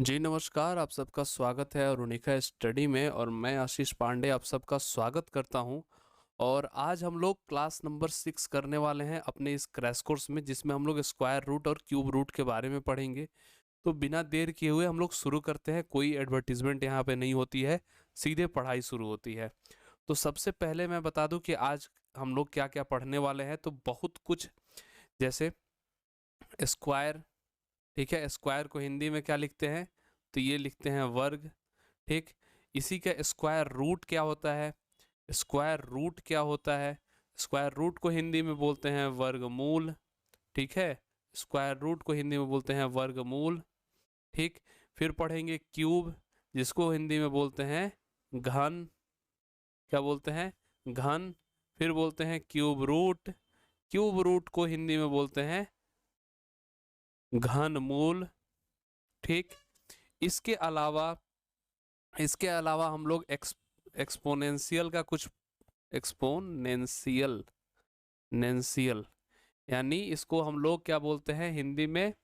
जी नमस्कार, आप सबका स्वागत है अरुणिका स्टडी में और मैं आशीष पांडे आप सबका स्वागत करता हूं। और आज हम लोग क्लास नंबर 6 करने वाले हैं अपने इस क्रैश कोर्स में, जिसमें हम लोग स्क्वायर रूट और क्यूब रूट के बारे में पढ़ेंगे। तो बिना देर किए हुए हम लोग शुरू करते हैं। कोई एडवर्टीजमेंट यहाँ पे नहीं होती है, सीधे पढ़ाई शुरू होती है। तो सबसे पहले मैं बता दूं कि आज हम लोग क्या क्या पढ़ने वाले हैं। तो बहुत कुछ, जैसे स्क्वायर, ठीक है। स्क्वायर को हिंदी में क्या लिखते हैं? तो ये लिखते हैं वर्ग, ठीक। इसी का स्क्वायर रूट क्या होता है? स्क्वायर रूट क्या होता है? स्क्वायर रूट को हिंदी में बोलते हैं वर्गमूल, ठीक है। स्क्वायर रूट को हिंदी में बोलते हैं वर्गमूल, ठीक। फिर पढ़ेंगे क्यूब, जिसको हिंदी में बोलते हैं घन, क्या बोलते हैं? घन। फिर बोलते हैं क्यूब रूट, क्यूब रूट को हिंदी में बोलते हैं घन मूल, ठीक। इसके अलावा हम लोग एक्सपोनेंशियल का कुछ, एक्सपोनेंशियल नेंशियल, यानी इसको हम लोग क्या बोलते हैं हिंदी में?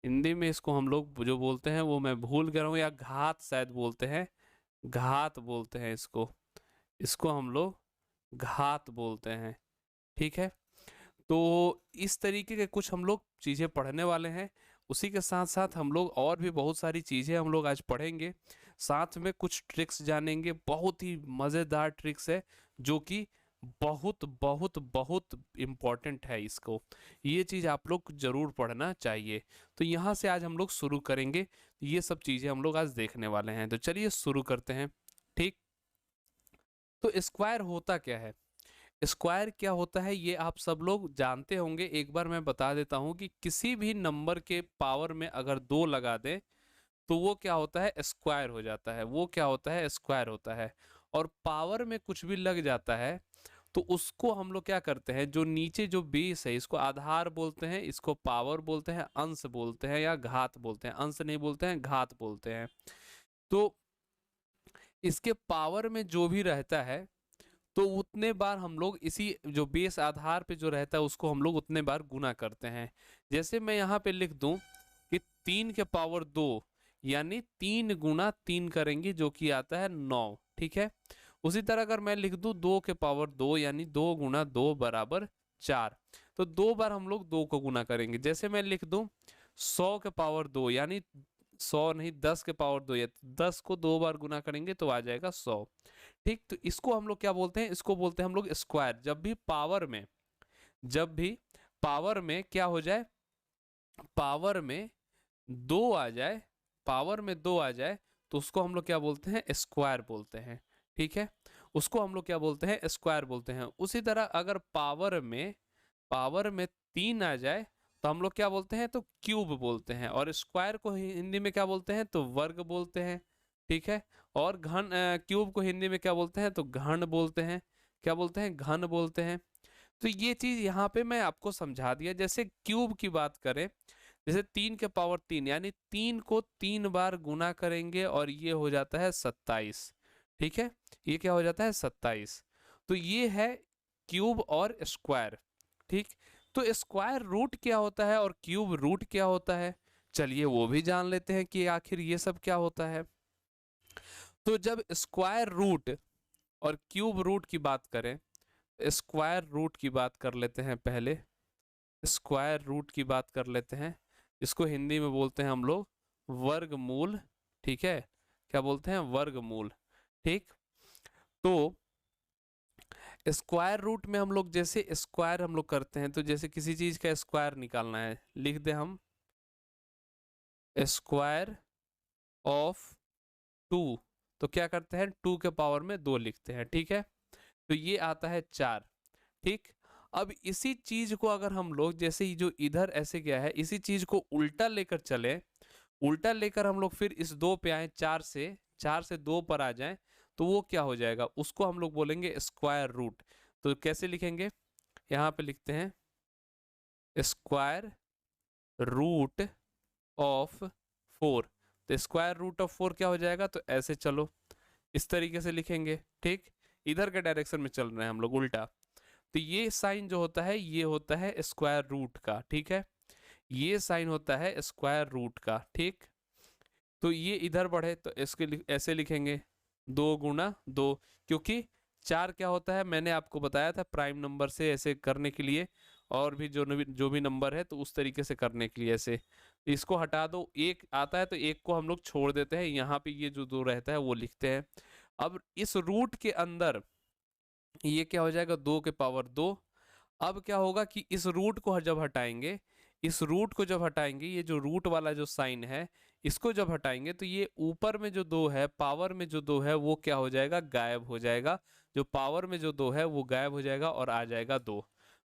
हिंदी में इसको हम लोग जो बोलते हैं वो मैं भूल गया हूँ, या घात शायद बोलते हैं, घात बोलते हैं इसको। इसको हम लोग घात बोलते हैं, ठीक है। तो इस तरीके के कुछ हम लोग चीज़ें पढ़ने वाले हैं। उसी के साथ साथ हम लोग और भी बहुत सारी चीज़ें हम लोग आज पढ़ेंगे। साथ में कुछ ट्रिक्स जानेंगे, बहुत ही मज़ेदार ट्रिक्स है जो कि बहुत बहुत बहुत इम्पॉर्टेंट है। इसको, ये चीज़ आप लोग ज़रूर पढ़ना चाहिए। तो यहाँ से आज हम लोग शुरू करेंगे। ये सब चीज़ें हम लोग आज देखने वाले हैं। तो चलिए शुरू करते हैं, ठीक। तो स्क्वायर होता क्या है? स्क्वायर क्या होता है ये आप सब लोग जानते होंगे। एक बार मैं बता देता हूं कि किसी भी नंबर के पावर में अगर 2 लगा दें तो वो क्या होता है? स्क्वायर हो जाता है। वो क्या होता है? स्क्वायर होता है। और पावर में कुछ भी लग जाता है तो उसको हम लोग क्या करते हैं, जो नीचे जो बेस है, इसको आधार बोलते हैं, इसको पावर बोलते हैं, अंश बोलते हैं या घात बोलते हैं। अंश नहीं बोलते हैं, घात बोलते हैं। तो इसके पावर में जो भी रहता है तो उतने बार हम लोग इसी जो बेस आधार पे जो रहता है उसको हम लोग उतने बार गुना करते हैं। जैसे मैं यहाँ पे लिख दूं कि 3 के पावर 2, यानी 3 गुना 3 करेंगे जो कि आता है 9, ठीक है। उसी तरह अगर मैं लिख दूं 2 के पावर 2, यानी 2 गुना 2 बराबर 4, तो 2 बार हम लोग 2 को गुना करेंगे। जैसे मैं लिख दूं 100 के पावर 2, यानी 100 नहीं, 10 के पावर 2, या 10 को 2 बार गुना करेंगे तो आ जाएगा 100, ठीक। तो इसको हम लोग क्या बोलते हैं? इसको बोलते हैं हम लोग स्क्वायर। जब भी पावर में क्या हो जाए, पावर में 2 आ जाए, पावर में 2 आ जाए तो उसको हम लोग क्या बोलते हैं? स्क्वायर बोलते हैं, ठीक है। उसको हम लोग क्या बोलते हैं? स्क्वायर बोलते हैं। उसी तरह अगर पावर में 3 आ जाए तो हम लोग क्या बोलते हैं? तो क्यूब बोलते हैं। और स्क्वायर को हिंदी में क्या बोलते हैं? तो वर्ग बोलते हैं, ठीक है। और क्यूब को हिंदी में क्या बोलते हैं? तो घन बोलते हैं। क्या बोलते हैं? घन बोलते हैं। तो ये चीज यहाँ पे मैं आपको समझा दिया। जैसे क्यूब की बात करें, जैसे 3 के पावर 3, यानी 3 को 3 बार गुना करेंगे और ये हो जाता है 27, ठीक है। ये क्या हो जाता है? 27। तो ये है क्यूब और स्क्वायर, ठीक। तो स्क्वायर रूट क्या होता है और क्यूब रूट क्या होता है, चलिए वो भी जान लेते हैं कि आखिर ये सब क्या होता है। तो जब स्क्वायर रूट और क्यूब रूट की बात करें, स्क्वायर रूट की बात कर लेते हैं पहले। स्क्वायर रूट की बात कर लेते हैं। इसको हिंदी में बोलते हैं हम लोग वर्गमूल, ठीक है। क्या बोलते हैं? वर्गमूल, ठीक। तो स्क्वायर रूट में हम लोग जैसे स्क्वायर हम लोग करते हैं, तो जैसे किसी चीज का स्क्वायर निकालना है, लिख दे हम स्क्वायर ऑफ 2, तो क्या करते हैं? 2 के पावर में 2 लिखते हैं, ठीक है। तो ये आता है 4, ठीक। अब इसी चीज को अगर हम लोग, जैसे जो इधर ऐसे गया है, इसी चीज को उल्टा लेकर चले, उल्टा लेकर हम लोग फिर इस 2 पे आए, 4 से 2 पर आ जाएं, तो वो क्या हो जाएगा? उसको हम लोग बोलेंगे स्क्वायर रूट। तो कैसे लिखेंगे? यहाँ पे लिखते हैं स्क्वायर रूट ऑफ 4। तो स्क्वायर रूट ऑफ 4 क्या हो जाएगा? तो ऐसे चलो, इस तरीके से लिखेंगे, ठीक। इधर के डायरेक्शन में चल रहे हैं हम लोग उल्टा। तो ये साइन जो होता है ये होता है स्क्वायर रूट का, ठीक है। ये साइन होता है स्क्वायर रूट का, ठीक। तो ये इधर बढ़े तो इसके ऐसे लिखेंगे 2 × 2, क्योंकि 4 क्या होता है मैंने आपको बताया था प्राइम नंबर से ऐसे करने के लिए, और भी जो भी नंबर है तो उस तरीके से करने के लिए ऐसे। इसको हटा दो, एक आता है तो एक को हम लोग छोड़ देते हैं, यहाँ पे ये जो 2 रहता है वो लिखते हैं। अब इस रूट के अंदर ये क्या हो जाएगा 2 की पावर 2। अब क्या होगा कि इस रूट को जब हटाएंगे, इस रूट को जब हटाएंगे, ये जो रूट वाला जो साइन है इसको जब हटाएंगे तो ये ऊपर में जो 2 है, पावर में जो 2 है वो क्या हो जाएगा, गायब हो जाएगा। जो पावर में जो 2 है वो गायब हो जाएगा और आ जाएगा 2।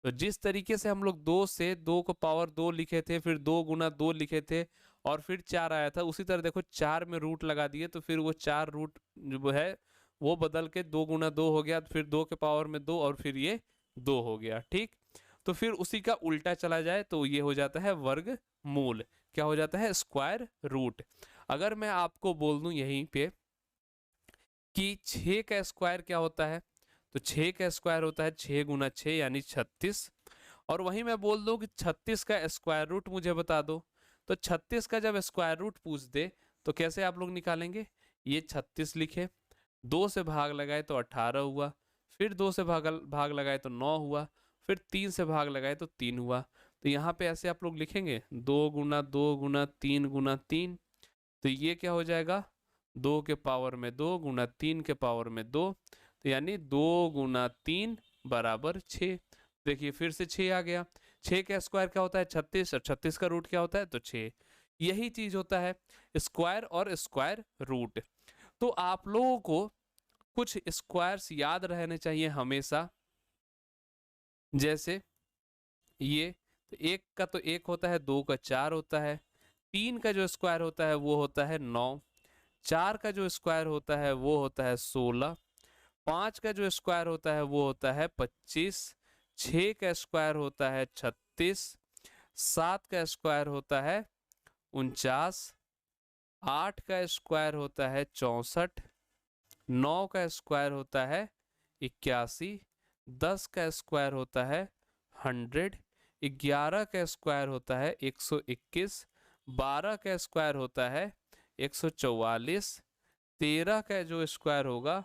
तो जिस तरीके से हम लोग 2 से 2 को पावर 2 लिखे थे, फिर 2 × 2 लिखे थे, और फिर 4 आया था, उसी तरह देखो 4 में रूट लगा दिए तो फिर वो 4 रूट जो है वो बदल के 2 × 2 हो गया, फिर 2 के पावर में 2 और फिर ये 2 हो गया। ठीक, तो फिर उसी का उल्टा चला जाए तो ये हो जाता है वर्ग मूल, क्या हो जाता है, स्क्वायर रूट। अगर मैं आपको बोल दूं यहीं पे कि 6 का स्क्वायर क्या होता है, तो 6 का स्क्वायर होता है 6 × 6 यानी 36। और वहीं मैं बोल दूं कि 36 का स्क्वायर रूट मुझे बता दो, तो 36 का जब स्क्वायर रूट पूछ दे तो कैसे आप लोग निकालेंगे, ये 36 लिखे, 2 से भाग लगाए तो 18 हुआ, फिर 2 से भाग लगाए तो 9 हुआ, फिर 3 से भाग लगाए तो 3 हुआ। तो यहाँ पे ऐसे आप लोग लिखेंगे 2 × 2 × 3 × 3, तो ये क्या हो जाएगा 2 के पावर में 2 × 3 के पावर में 2, तो यानी 2 × 3 = 6। देखिए फिर से 6 आ गया। 6 का स्क्वायर क्या होता है 36, और 36 का रूट क्या होता है तो 6। यही चीज होता है स्क्वायर और स्क्वायर रूट। तो आप लोगों को कुछ स्क्वायर्स याद रहने चाहिए हमेशा, जैसे ये तो 1 का तो 1 होता है, 2 का 4 होता है, 3 का जो स्क्वायर होता है वो होता है 9, 4 का जो स्क्वायर होता है वो होता है 16, 5 का जो स्क्वायर होता है वो होता है 25, 6 का स्क्वायर होता है 36, 7 का स्क्वायर होता है 49, 8 का स्क्वायर होता है 64, 9 का स्क्वायर होता है 81, 10 का स्क्वायर होता है 100, 11 का स्क्वायर होता है 121, 12 का स्क्वायर होता है 144, 13 का जो स्क्वायर होगा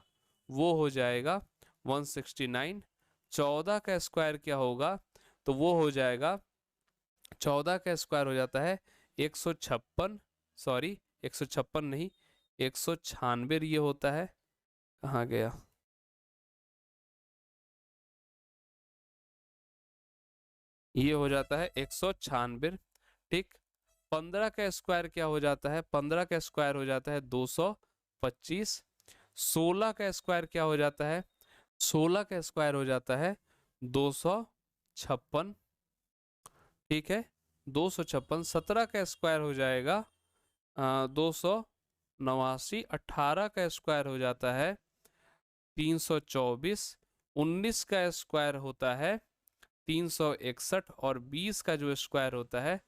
वो हो जाएगा 169, 14 का स्क्वायर क्या होगा तो वो हो जाएगा, 14 का स्क्वायर हो जाता है 156, सॉरी 156 नहीं 196 ये होता है, कहाँ गया, ये हो जाता है 196। ठीक, 15 का स्क्वायर क्या हो जाता है, 15 का स्क्वायर हो जाता है 225, 16 का स्क्वायर क्या हो जाता है, 16 का स्क्वायर हो जाता है 256। ठीक है 256, 17 का स्क्वायर हो जाएगा 289, 18 का स्क्वायर हो जाता है 324, 19 का स्क्वायर होता है 361, और 20 का जो स्क्वायर होता है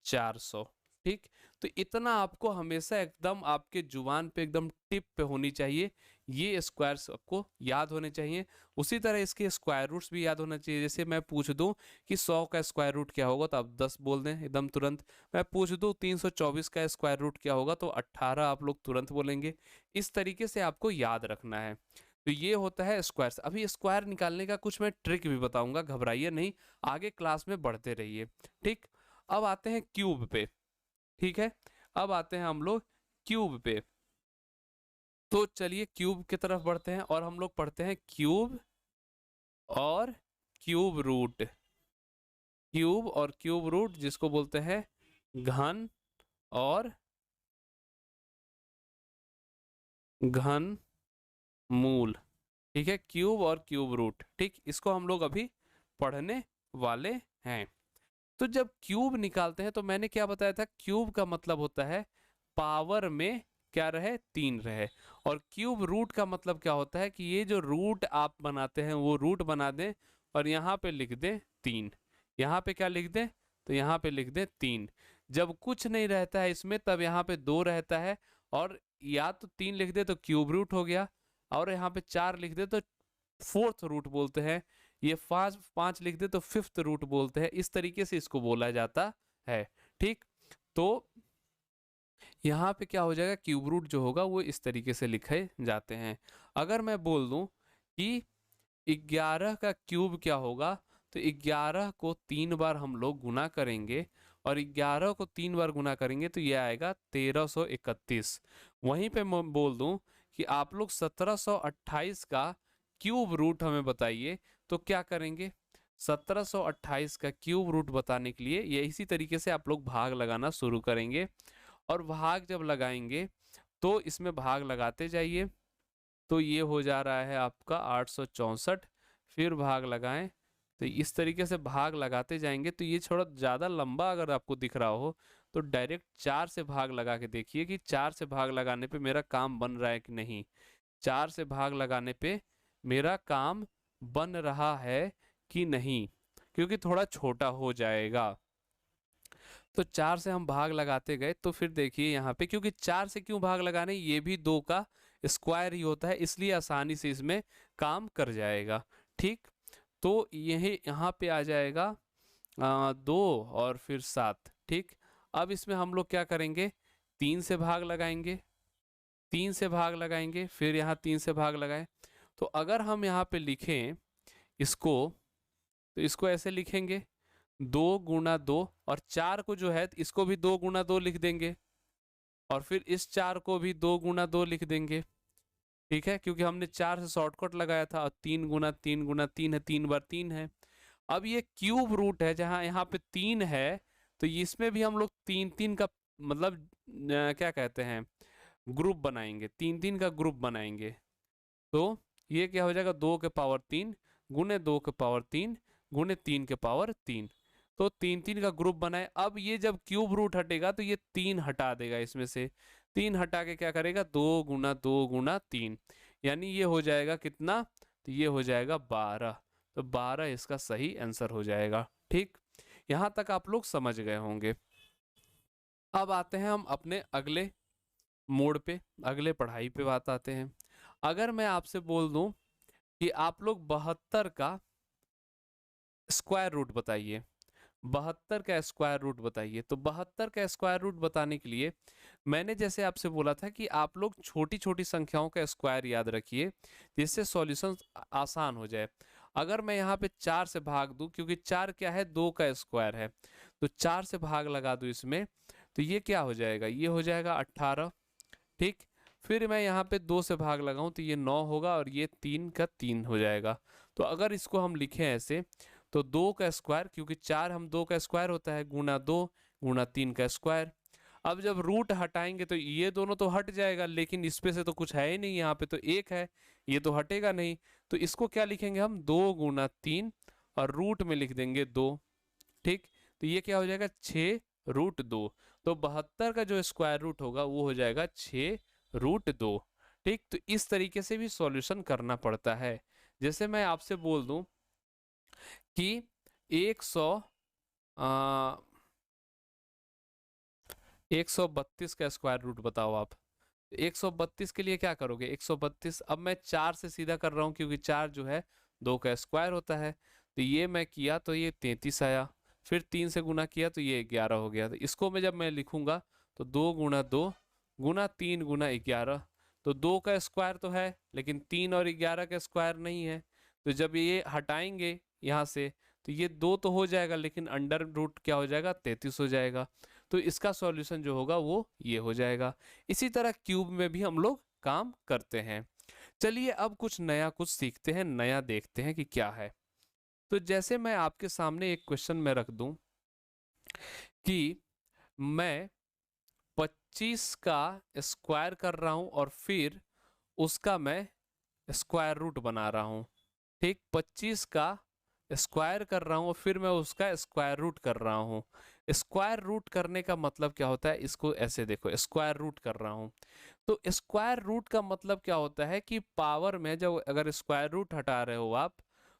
400। ठीक, तो इतना आपको हमेशा एकदम आपके जुबान पे एकदम टिप पे होनी चाहिए, ये स्क्वायर्स आपको याद होने चाहिए। उसी तरह इसके स्क्वायर रूट्स भी याद होना चाहिए। जैसे मैं पूछ दूं कि 100 का स्क्वायर रूट क्या होगा तो आप 10 बोल दें एकदम तुरंत। मैं पूछ दूं 324 का स्क्वायर रूट क्या होगा तो 18 आप लोग तुरंत बोलेंगे। इस तरीके से आपको याद रखना है। तो ये होता है स्क्वायर्स। अभी स्क्वायर निकालने का कुछ मैं ट्रिक भी बताऊंगा, घबराइए नहीं, आगे क्लास में बढ़ते रहिए। ठीक, अब आते हैं क्यूब पे। ठीक है, अब आते हैं हम लोग क्यूब पे। तो चलिए क्यूब की तरफ बढ़ते हैं और हम लोग पढ़ते हैं क्यूब और क्यूब रूट। क्यूब और क्यूब रूट जिसको बोलते हैं घन और घन मूल। ठीक है, क्यूब और क्यूब रूट। ठीक, इसको हम लोग अभी पढ़ने वाले हैं। तो जब क्यूब निकालते हैं तो मैंने क्या बताया था, क्यूब का मतलब होता है पावर में क्या रहे, 3 रहे। और क्यूब रूट का मतलब क्या होता है कि ये जो रूट आप बनाते हैं वो रूट बना दें और यहाँ पे लिख दें 3। यहाँ पे क्या लिख दें, तो यहाँ पे लिख दें 3। जब कुछ नहीं रहता है इसमें तब यहाँ पे 2 रहता है, और या तो 3 लिख दे तो क्यूब रूट हो गया, और यहाँ पे 4 लिख दे तो फोर्थ रूट बोलते हैं, ये 5 लिख दे तो फिफ्थ रूट बोलते हैं। इस तरीके से इसको बोला जाता है। ठीक, तो यहाँ पे क्या हो जाएगा, क्यूब रूट जो होगा वो इस तरीके से लिखे जाते हैं। अगर मैं बोल दूं कि 11 का क्यूब क्या होगा, तो 11 को 3 बार हम लोग गुना करेंगे और 11 को 3 बार गुना करेंगे तो ये आएगा 1331। वहीं पे मैं बोल दूं कि आप लोग 1728 का क्यूब रूट हमें बताइए, तो क्या करेंगे, 1728 का क्यूब रूट बताने के लिए ये इसी तरीके से आप लोग भाग लगाना शुरू करेंगे। और भाग जब लगाएंगे तो इसमें भाग लगाते जाइए, तो ये हो जा रहा है आपका 864। फिर भाग लगाएं, तो इस तरीके से भाग लगाते जाएंगे। तो ये थोड़ा ज़्यादा लंबा अगर आपको दिख रहा हो तो डायरेक्ट 4 से भाग लगा के देखिए कि 4 से भाग लगाने पे मेरा काम बन रहा है कि नहीं। 4 से भाग लगाने पे मेरा काम बन रहा है कि नहीं, क्योंकि थोड़ा छोटा हो जाएगा। तो 4 से हम भाग लगाते गए तो फिर देखिए यहाँ पे, क्योंकि 4 से क्यों भाग लगाने, ये भी 2 का स्क्वायर ही होता है, इसलिए आसानी से इसमें काम कर जाएगा। ठीक, तो यही यहाँ पे आ जाएगा 2 और फिर 7। ठीक, अब इसमें हम लोग क्या करेंगे, 3 से भाग लगाएंगे, 3 से भाग लगाएंगे, फिर यहाँ 3 से भाग लगाएं। तो अगर हम यहाँ पे लिखें इसको, तो इसको ऐसे लिखेंगे 2 गुना 2, और 4 को जो है इसको भी 2 गुना 2 लिख देंगे, और फिर इस 4 को भी 2 गुना 2 लिख देंगे। ठीक है, क्योंकि हमने 4 से शॉर्टकट लगाया था, और 3 गुना 3 है, 3 बार 3 है। अब ये क्यूब रूट है, जहां यहाँ पे 3 है, तो इसमें भी हम लोग 3 3 का मतलब क्या कहते हैं, ग्रुप बनाएंगे, 3 3 का ग्रुप बनाएंगे। तो ये क्या हो जाएगा, 2 के पावर 3 गुने 2 के पावर 3 गुने 3 के पावर 3। तो 3 3 का ग्रुप बनाए। अब ये जब क्यूब रूट हटेगा तो ये 3 हटा देगा, इसमें से 3 हटा के क्या करेगा, 2 गुना 2 गुना 3, यानी ये हो जाएगा कितना, तो ये हो जाएगा 12। तो 12 इसका सही आंसर हो जाएगा। ठीक, यहाँ तक आप लोग समझ गए होंगे। अब आते हैं हम अपने अगले मोड पे, अगले पढ़ाई पे बात आते हैं। अगर मैं आपसे बोल दूं कि आप लोग 72 का स्क्वायर रूट बताइए, 72 का स्क्वायर रूट बताइए, तो 72 का स्क्वायर रूट बताने के लिए मैंने जैसे आपसे बोला था कि आप लोग छोटी छोटी संख्याओं का स्क्वायर याद रखिए, जिससे सॉल्यूशन आसान हो जाए। अगर मैं यहाँ पे 4 से भाग दूं, क्योंकि 4 क्या है, 2 का स्क्वायर है, तो 4 से भाग लगा दूं इसमें, तो ये क्या हो जाएगा, ये हो जाएगा 18। ठीक, फिर मैं यहाँ पे 2 से भाग लगाऊं तो ये 9 होगा, और ये 3 का 3 हो जाएगा। तो अगर इसको हम लिखें ऐसे, तो 2 का स्क्वायर, क्योंकि 4 हम 2 का स्क्वायर होता है, गुना 2 गुना 3 का स्क्वायर। अब जब रूट हटाएंगे तो ये दोनों तो हट जाएगा, लेकिन इस पे से तो कुछ है ही नहीं, यहाँ पे तो 1 है, ये तो हटेगा नहीं। तो इसको क्या लिखेंगे हम, 2 गुना 3, और रूट में लिख देंगे 2। ठीक, तो ये क्या हो जाएगा, 6 रूट 2। तो 72 का जो स्क्वायर रूट होगा वो हो जाएगा 6 रूट 2। ठीक, तो इस तरीके से भी सॉल्यूशन करना पड़ता है। जैसे मैं आपसे बोल दूं कि 132 का स्क्वायर रूट बताओ आप। 132 के लिए क्या करोगे, 132, अब मैं 4 से सीधा कर रहा हूँ, क्योंकि 4 जो है 2 का स्क्वायर होता है। तो ये मैं किया तो ये 33 आया, फिर 3 से गुना किया तो ये 11 हो गया। तो इसको मैं जब मैं लिखूंगा तो 2 गुना 2 गुना 3 गुना 11। तो 2 का स्क्वायर तो है, लेकिन 3 और 11 का स्क्वायर नहीं है। तो जब ये हटाएंगे यहाँ से, तो ये 2 तो हो जाएगा, लेकिन अंडर रूट क्या हो जाएगा, 33 हो जाएगा। तो इसका सॉल्यूशन जो होगा वो ये हो जाएगा। इसी तरह क्यूब में भी हम लोग काम करते हैं। चलिए अब कुछ नया कुछ सीखते हैं, नया देखते हैं कि क्या है। तो जैसे मैं आपके सामने एक क्वेश्चन में रख दूं कि मैं 25 का स्क्वायर कर रहा हूं और फिर उसका मैं स्क्वायर रूट बना रहा हूं। ठीक, 25 का स्क्वायर कर रहा हूं और फिर मैं उसका स्क्वायर रूट कर रहा हूं। स्क्वायर रूट करने का मतलब क्या होता है, इसको ऐसे देखो, स्क्वायर रूट कर रहा हूं। तो स्क्वायर रूट का मतलब क्या होता है कि पावर में जब अगर स्क्वायर रूट हटा रहे हो आप,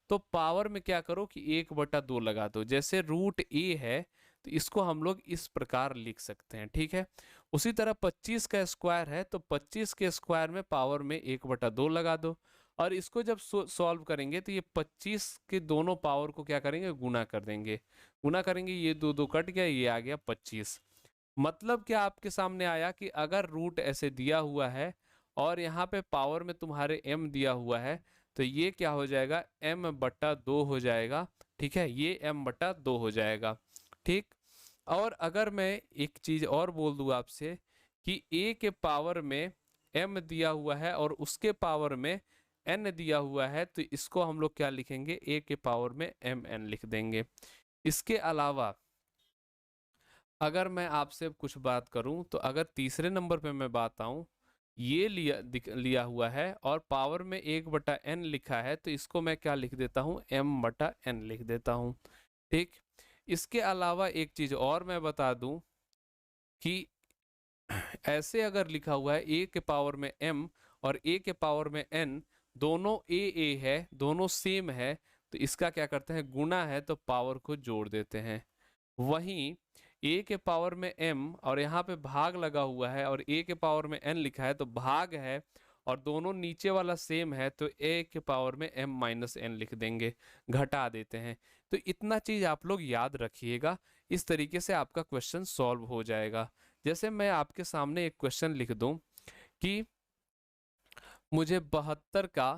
तो पावर में क्या करो कि 1/2 लगा दो। जैसे रूट ए है तो इसको हम लोग इस प्रकार लिख सकते हैं। ठीक है, उसी तरह 25 का स्क्वायर है तो 25 के स्क्वायर में पावर में 1/2 लगा दो, और इसको जब सॉल्व करेंगे तो ये 25 के दोनों पावर को क्या करेंगे, गुना कर देंगे। गुना करेंगे, ये 2 2 कट गया, ये आ गया 25। मतलब क्या आपके सामने आया कि अगर रूट ऐसे दिया हुआ है और यहाँ पे पावर में तुम्हारे m दिया हुआ है, तो ये क्या हो जाएगा, m/2 हो जाएगा। ठीक है, ये m/2 हो जाएगा। ठीक। और अगर मैं एक चीज और बोल दूं आपसे कि a के पावर में m दिया हुआ है और उसके पावर में n दिया हुआ है, तो इसको हम लोग क्या लिखेंगे, a के पावर में mn लिख देंगे। इसके अलावा अगर मैं आपसे कुछ बात करूं, तो अगर तीसरे नंबर पे मैं बात आऊं, ये लिया हुआ है और पावर में 1/n लिखा है, तो इसको मैं क्या लिख देता हूं, m/n लिख देता हूं। ठीक। इसके अलावा एक चीज और मैं बता दूं कि ऐसे अगर लिखा हुआ है a के पावर में m और a के पावर में n, दोनों a है, दोनों सेम है, तो इसका क्या करते हैं, गुना है तो पावर को जोड़ देते हैं। वहीं a के पावर में m और यहाँ पे भाग लगा हुआ है और a के पावर में n लिखा है, तो भाग है और दोनों नीचे वाला सेम है, तो a के पावर में m-n लिख देंगे, घटा देते हैं। तो इतना चीज आप लोग याद रखिएगा, इस तरीके से आपका क्वेश्चन सॉल्व हो जाएगा। जैसे मैं आपके सामने एक क्वेश्चन लिख दूं कि मुझे 72 का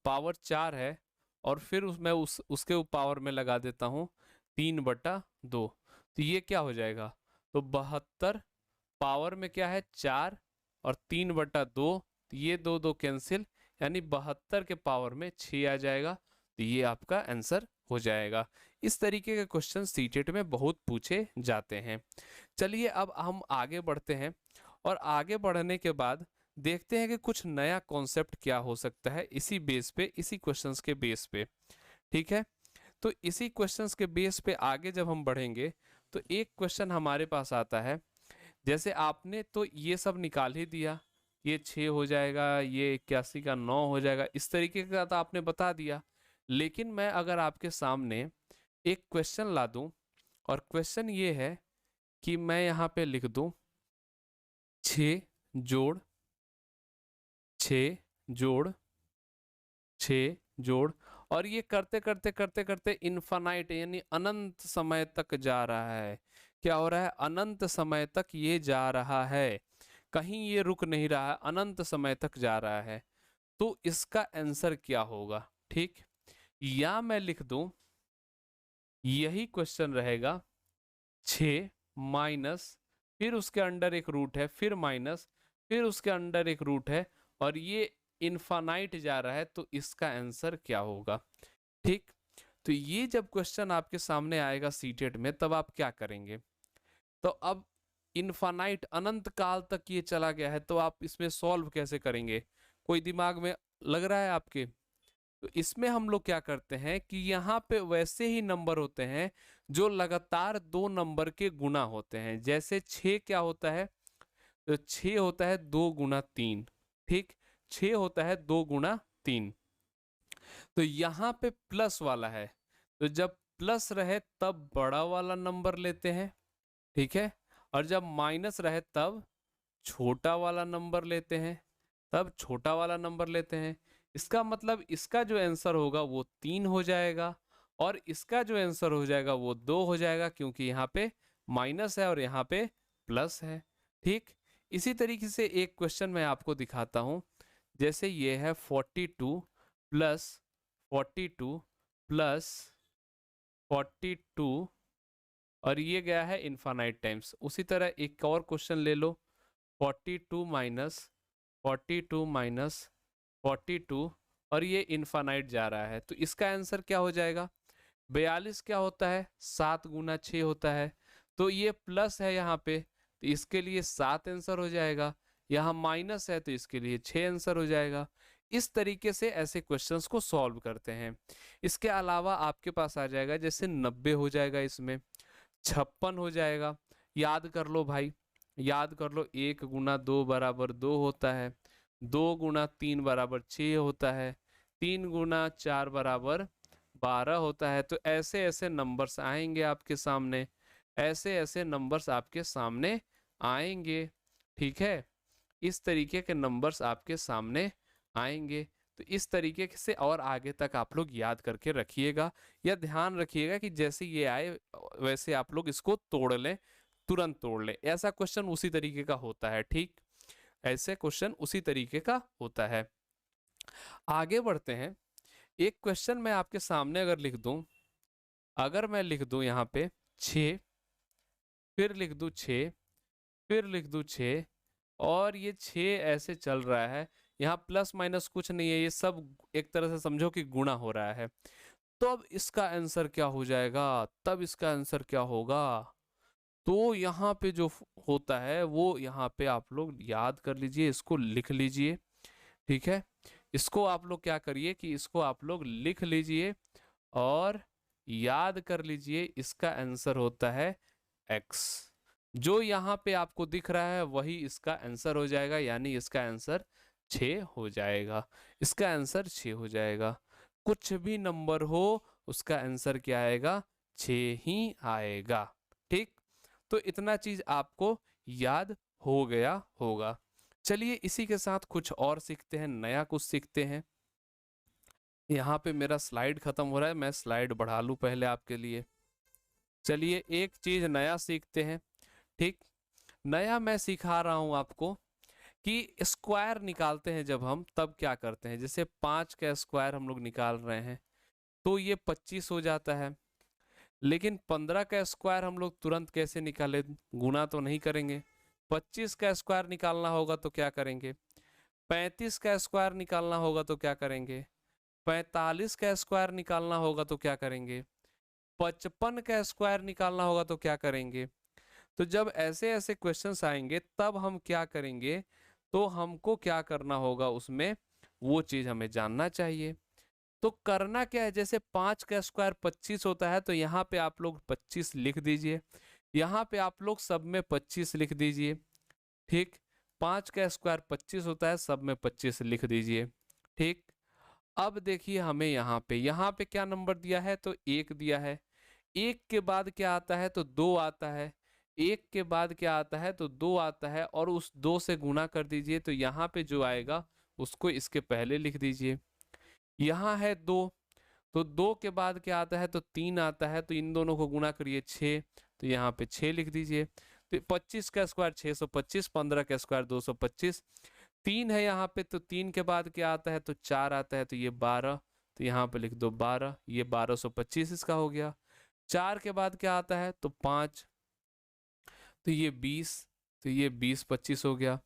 पावर 4 है और फिर मैं उसके पावर में लगा देता हूँ 3/2, तो ये क्या हो जाएगा, तो 72 पावर में क्या है 4 और 3/2, तो ये दो दो कैंसिल, यानी 72 के पावर में 6 आ जाएगा, तो ये आपका आंसर हो जाएगा। इस तरीके के क्वेश्चन सीटेट में बहुत पूछे जाते हैं। चलिए अब हम आगे बढ़ते हैं और आगे बढ़ने के बाद देखते हैं कि कुछ नया कॉन्सेप्ट क्या हो सकता है इसी बेस पे, इसी क्वेश्चंस के बेस पे। ठीक है, तो इसी क्वेश्चंस के बेस पे आगे जब हम बढ़ेंगे, तो एक क्वेश्चन हमारे पास आता है, जैसे आपने तो ये सब निकाल ही दिया, ये 6 हो जाएगा, ये 81 का 9 हो जाएगा, इस तरीके का तो आपने बता दिया। लेकिन मैं अगर आपके सामने एक क्वेश्चन ला दूं और क्वेश्चन ये है कि मैं यहाँ पे लिख दूं 6 जोड़ 6 जोड़ 6 जोड़, और ये करते करते करते करते इन्फानाइट यानी अनंत समय तक जा रहा है। क्या हो रहा है, अनंत समय तक ये जा रहा है, कहीं ये रुक नहीं रहा है, अनंत समय तक जा रहा है। तो इसका आंसर क्या होगा। ठीक, या मैं लिख दूं यही क्वेश्चन रहेगा 6 माइनस, फिर उसके अंडर एक रूट है, फिर माइनस, फिर उसके अंडर एक रूट है, और ये इनफानाइट जा रहा है, तो इसका आंसर क्या होगा। ठीक, तो ये जब क्वेश्चन आपके सामने आएगा सीटेट में, तब आप क्या करेंगे, तो अब इनफानाइट अनंत काल तक ये चला गया है, तो आप इसमें सॉल्व कैसे करेंगे, कोई दिमाग में लग रहा है आपके। तो इसमें हम लोग क्या करते हैं कि यहाँ पे वैसे ही नंबर होते हैं जो लगातार 2 नंबर के गुना होते हैं। जैसे 6 क्या होता है, तो 6 होता है 2 गुना 3। ठीक, 6 होता है 2 गुना 3। तो यहाँ पे प्लस वाला है, तो जब प्लस रहे तब बड़ा वाला नंबर लेते हैं। ठीक है, और जब माइनस रहे तब छोटा वाला नंबर लेते हैं, तब छोटा वाला नंबर लेते हैं। इसका मतलब इसका जो आंसर होगा वो 3 हो जाएगा और इसका जो आंसर हो जाएगा वो 2 हो जाएगा, क्योंकि यहाँ पे माइनस है और यहाँ पे प्लस है। ठीक, इसी तरीके से एक क्वेश्चन मैं आपको दिखाता हूँ। जैसे ये है 42 प्लस 42 प्लस 42 और ये गया है इनफाइनाइट टाइम्स। उसी तरह एक और क्वेश्चन ले लो 42 माइनस 42 माइनस 42 और ये इनफाइनाइट जा रहा है, तो इसका आंसर क्या हो जाएगा। 42 क्या होता है 7 गुना 6 होता है, तो ये प्लस है यहाँ पे, तो इसके लिए 7 आंसर हो जाएगा। यहाँ माइनस है तो इसके लिए 6 आंसर हो जाएगा। इस तरीके से ऐसे क्वेश्चंस को सॉल्व करते हैं। इसके अलावा आपके पास आ जाएगा जैसे 90 हो जाएगा, इसमें 56 हो जाएगा। याद कर लो भाई, याद कर लो, 1 गुना 2 बराबर 2 होता है, 2 गुना 3 बराबर 6 होता है, 3 गुना 4 बराबर 12 होता है। तो ऐसे ऐसे नंबर्स आएंगे आपके सामने, ऐसे ऐसे नंबर्स आपके सामने आएंगे। ठीक है, इस तरीके के नंबर्स आपके सामने आएंगे। तो इस तरीके से और आगे तक आप लोग याद करके रखिएगा, या ध्यान रखिएगा कि जैसे ये आए वैसे आप लोग इसको तोड़ लें, तुरंत तोड़ लें। ऐसा क्वेश्चन उसी तरीके का होता है, ठीक, ऐसे क्वेश्चन उसी तरीके का होता है। आगे बढ़ते हैं। एक क्वेश्चन मैं आपके सामने अगर लिख दूं, अगर मैं लिख दूं यहाँ पे 6, फिर लिख दूं 6, फिर लिख दूं 6, और ये 6 ऐसे चल रहा है, यहाँ प्लस माइनस कुछ नहीं है, ये सब एक तरह से समझो कि गुणा हो रहा है, तो अब इसका आंसर क्या हो जाएगा, तब इसका आंसर क्या होगा, तो यहाँ पे जो होता है वो यहाँ पे आप लोग याद कर लीजिए, इसको लिख लीजिए, ठीक है। इसको आप लोग क्या करिए कि इसको आप लोग लिख लीजिए और याद कर लीजिए, इसका आंसर होता है x। जो यहाँ पे आपको दिख रहा है वही इसका आंसर हो जाएगा, यानी इसका आंसर 6 हो जाएगा, इसका आंसर 6 हो जाएगा। कुछ भी नंबर हो उसका आंसर क्या आएगा, 6 ही आएगा, ठीक। तो इतना चीज आपको याद हो गया होगा। चलिए इसी के साथ कुछ और सीखते हैं, नया कुछ सीखते हैं। यहाँ पे मेरा स्लाइड खत्म हो रहा है, मैं स्लाइड बढ़ा लूँ पहले आपके लिए। चलिए एक चीज नया सीखते हैं, ठीक। नया मैं सिखा रहा हूँ आपको कि स्क्वायर निकालते हैं जब हम, तब क्या करते हैं। जैसे 5 का स्क्वायर हम लोग निकाल रहे हैं तो ये 25 हो जाता है, लेकिन 15 का स्क्वायर हम लोग तुरंत कैसे निकाले, गुना तो नहीं करेंगे। 25 का स्क्वायर निकालना होगा तो क्या करेंगे, 35 का स्क्वायर निकालना होगा तो क्या करेंगे, 45 का स्क्वायर निकालना होगा तो क्या करेंगे, 55 का स्क्वायर निकालना होगा तो क्या करेंगे। तो जब ऐसे ऐसे क्वेश्चंस आएंगे तब हम क्या करेंगे, तो हमको क्या करना होगा उसमें, वो चीज हमें जानना चाहिए। तो करना क्या है, जैसे 5 का स्क्वायर 25 होता है तो यहाँ पे आप लोग 25 लिख दीजिए, यहाँ पे आप लोग सब में 25 लिख दीजिए, ठीक। 5 का स्क्वायर 25 होता है, सब में 25 लिख दीजिए, ठीक। अब देखिए हमें यहाँ पे क्या नंबर दिया है, तो 1 दिया है। 1 के बाद क्या आता है, तो 2 आता है। 1 के बाद क्या आता है, तो 2 आता है, और उस 2 से गुना कर दीजिए, तो यहाँ पे जो आएगा उसको इसके पहले लिख दीजिए। यहाँ है 2, तो 2 के बाद क्या आता है, तो 3 आता है, तो इन दोनों को गुना करिए 6, तो यहाँ पे 6 लिख दीजिए। तो 25 का स्क्वायर 625, 15 का स्क्वायर 225, 3 है यहाँ पे, तो 3 के बाद क्या आता है, तो 4 आता है, तो ये 12, तो यहाँ पे लिख दो 12, ये 1225 इसका हो गया। 4 के बाद क्या आता है, तो 5, तो ये 20, तो ये 20 25 हो गया।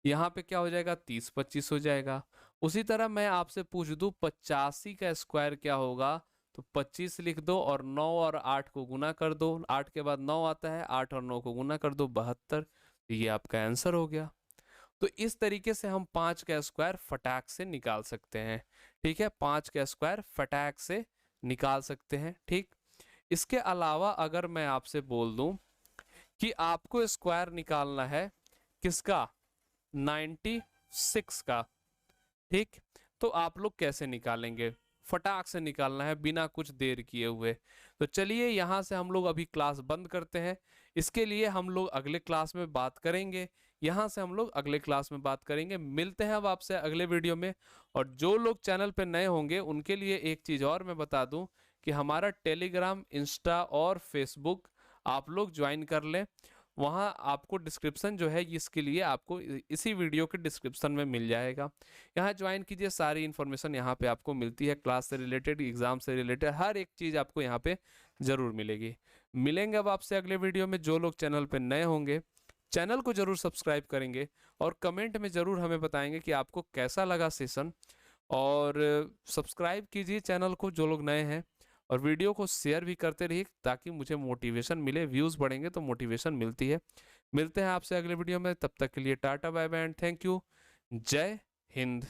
यहाँ पे क्या हो जाएगा, 30 25 हो जाएगा। उसी तरह मैं आपसे पूछ दूं 85 का स्क्वायर क्या होगा, तो 25 लिख दो और 9 और 8 को गुना कर दो, 8 के बाद 9 आता है, 8 और 9 को गुना कर दो 72, तो ये आपका आंसर हो गया। तो इस तरीके से हम 5 का स्क्वायर फटाक से निकाल सकते हैं, ठीक है। 5 का स्क्वायर फटाक से निकाल सकते हैं, ठीक। इसके अलावा अगर मैं आपसे बोल दूं कि आपको स्क्वायर निकालना है किसका, 96 का, ठीक, तो आप लोग कैसे निकालेंगे, फटाक से निकालना है बिना कुछ देर किए हुए। तो चलिए यहाँ से हम लोग अभी क्लास बंद करते हैं, इसके लिए हम लोग अगले क्लास में बात करेंगे, यहाँ से हम लोग अगले क्लास में बात करेंगे। मिलते हैं अब आपसे अगले वीडियो में। और जो लोग चैनल पे नए होंगे उनके लिए एक चीज़ और मैं बता दूं कि हमारा टेलीग्राम, इंस्टा और फेसबुक आप लोग ज्वाइन कर लें। वहाँ आपको डिस्क्रिप्शन जो है इसके लिए आपको इसी वीडियो के डिस्क्रिप्शन में मिल जाएगा, यहाँ ज्वाइन कीजिए। सारी इन्फॉर्मेशन यहाँ पे आपको मिलती है, क्लास से रिलेटेड, एग्जाम से रिलेटेड, हर एक चीज़ आपको यहाँ पे ज़रूर मिलेगी। मिलेंगे अब आपसे अगले वीडियो में। जो लोग चैनल पे नए होंगे चैनल को ज़रूर सब्सक्राइब करेंगे और कमेंट में ज़रूर हमें बताएंगे कि आपको कैसा लगा सेशन। और सब्सक्राइब कीजिए चैनल को जो लोग नए हैं, और वीडियो को शेयर भी करते रहिए ताकि मुझे मोटिवेशन मिले, व्यूज़ बढ़ेंगे तो मोटिवेशन मिलती है। मिलते हैं आपसे अगले वीडियो में, तब तक के लिए tata bye bye and thank you. जय हिंद।